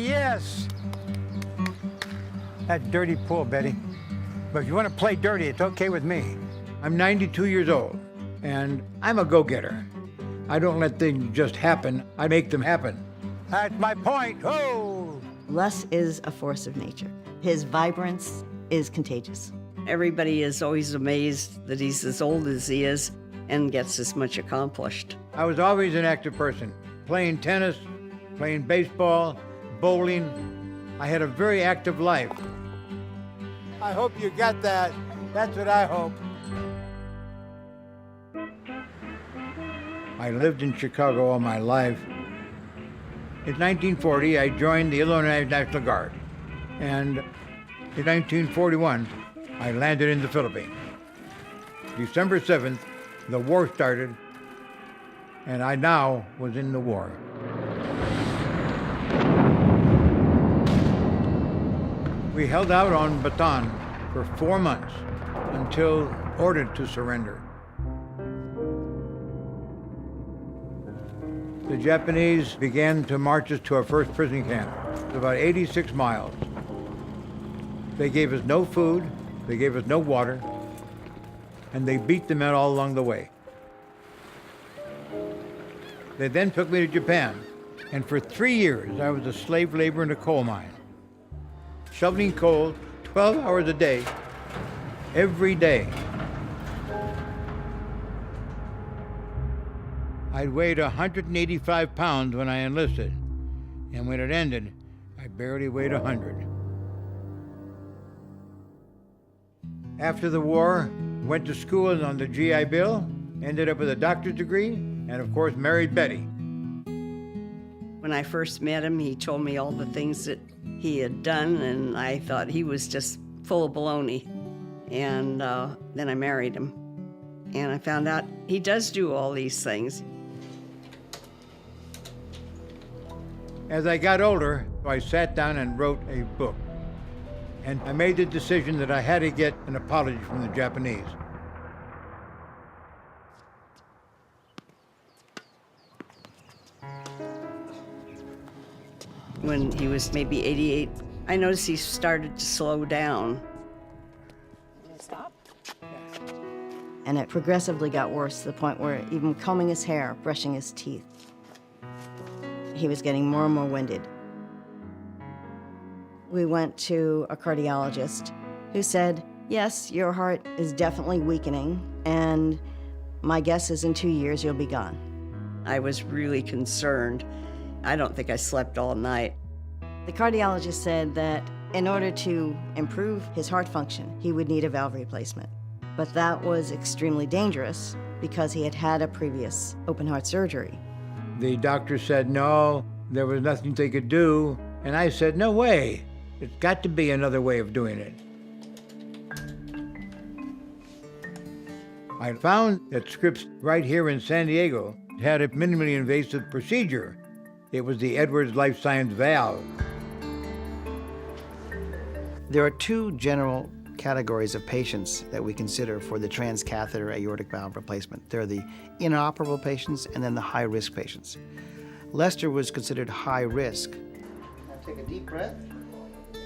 yes. That dirty pool, Betty. But if you want to play dirty, it's okay with me. I'm 92 years old, and I'm a go-getter. I don't let things just happen. I make them happen. That's my point. Oh! Les is a force of nature. His vibrance is contagious. Everybody is always amazed that he's as old as he is and gets as much accomplished. I was always an active person, playing tennis, playing baseball, bowling. I had a very active life. I hope you got that. That's what I hope. I lived in Chicago all my life. In 1940, I joined the Illinois National Guard. And in 1941, I landed in the Philippines. December 7th, the war started, and I now was in the war. We held out on Bataan for 4 months until ordered to surrender. The Japanese began to march us to our first prison camp, about 86 miles. They gave us no food, they gave us no water, and they beat the men all along the way. They then took me to Japan, and for 3 years I was a slave laborer in a coal mine, shoveling coal 12 hours a day, every day. I weighed 185 pounds when I enlisted, and when it ended, I barely weighed 100. After the war, went to school on the GI Bill, ended up with a doctor's degree, and of course married Betty. When I first met him, he told me all the things that he had done, and I thought he was just full of baloney. And then I married him, and I found out he does do all these things. As I got older, I sat down and wrote a book. And I made the decision that I had to get an apology from the Japanese. When he was maybe 88, I noticed he started to slow down. Stop. And it progressively got worse to the point where even combing his hair, brushing his teeth, he was getting more and more winded. We went to a cardiologist who said, yes, your heart is definitely weakening, and my guess is in 2 years you'll be gone. I was really concerned. I don't think I slept all night. The cardiologist said that in order to improve his heart function, he would need a valve replacement. But that was extremely dangerous because he had had a previous open heart surgery. The doctor said no, there was nothing they could do, and I said, no way. It's got to be another way of doing it. I found that Scripps right here in San Diego had a minimally invasive procedure. It was the Edwards Life Science valve. There are two general categories of patients that we consider for the transcatheter aortic valve replacement. They're the inoperable patients and then the high-risk patients. Lester was considered high risk. Now take a deep breath.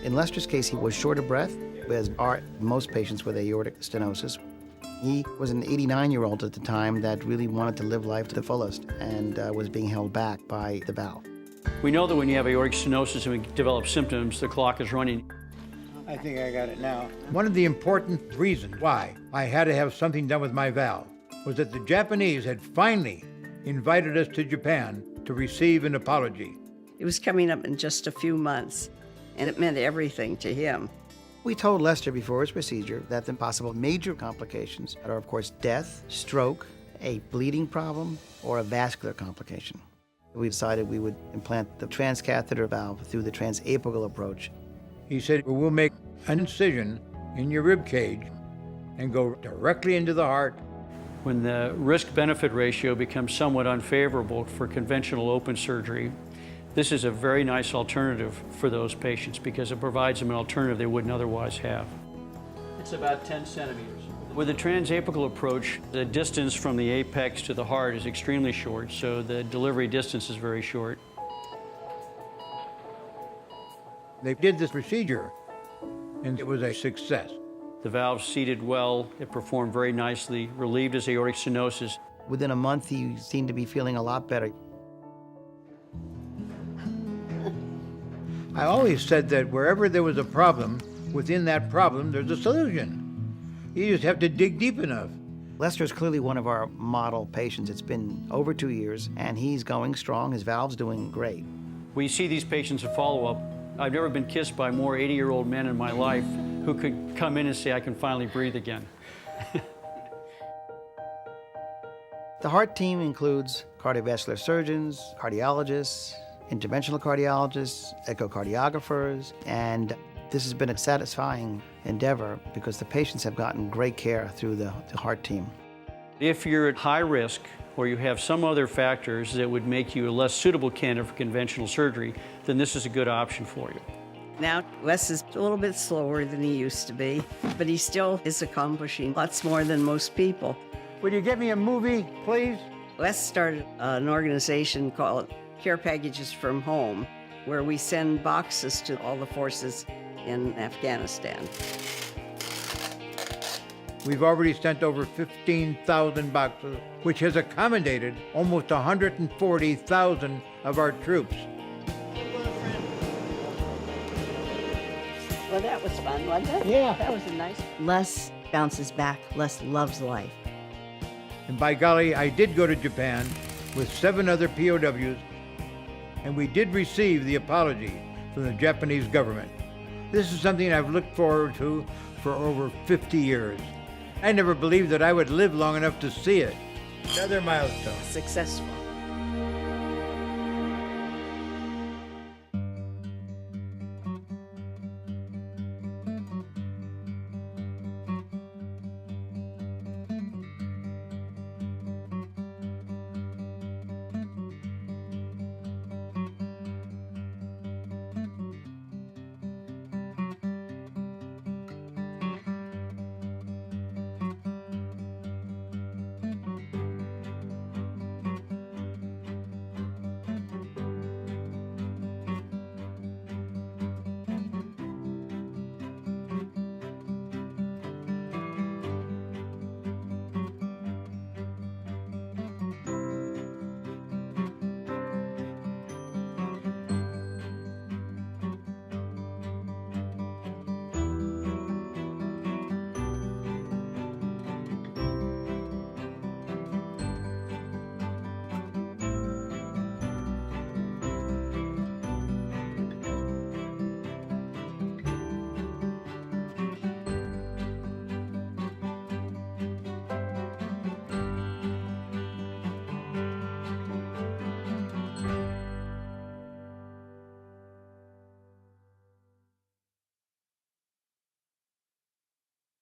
In Lester's case, he was short of breath, as are most patients with aortic stenosis. He was an 89-year-old at the time that really wanted to live life to the fullest and was being held back by the valve. We know that when you have aortic stenosis and we develop symptoms, the clock is running. I think I got it now. One of the important reasons why I had to have something done with my valve was that the Japanese had finally invited us to Japan to receive an apology. It was coming up in just a few months, and it meant everything to him. We told Lester before his procedure that the possible major complications are, of course, death, stroke, a bleeding problem, or a vascular complication. We decided we would implant the transcatheter valve through the transapical approach. He said, we'll make an incision in your rib cage and go directly into the heart. When the risk-benefit ratio becomes somewhat unfavorable for conventional open surgery, this is a very nice alternative for those patients because it provides them an alternative they wouldn't otherwise have. It's about 10 centimeters. With the transapical approach, the distance from the apex to the heart is extremely short, so the delivery distance is very short. They did this procedure, and it was a success. The valve seated well, it performed very nicely, relieved his aortic stenosis. Within a month, he seemed to be feeling a lot better. I always said that wherever there was a problem, within that problem, there's a solution. You just have to dig deep enough. Lester is clearly one of our model patients. It's been over 2 years, and he's going strong. His valve's doing great. We see these patients in follow-up. I've never been kissed by more 80-year-old men in my life who could come in and say, I can finally breathe again. The heart team includes cardiovascular surgeons, cardiologists, interventional cardiologists, echocardiographers, and this has been a satisfying endeavor because the patients have gotten great care through the heart team. If you're at high risk or you have some other factors that would make you a less suitable candidate for conventional surgery, then this is a good option for you. Now, Wes is a little bit slower than he used to be, but he still is accomplishing lots more than most people. Would you get me a movie, please? Wes started an organization called Care Packages from Home, where we send boxes to all the forces in Afghanistan. We've already sent over 15,000 boxes, which has accommodated almost 140,000 of our troops. Well, that was fun, wasn't it? Yeah. That was a nice. Les bounces back. Les loves life. And by golly, I did go to Japan with 7 other POWs, and we did receive the apology from the Japanese government. This is something I've looked forward to for over 50 years. I never believed that I would live long enough to see it. Another milestone. Successful.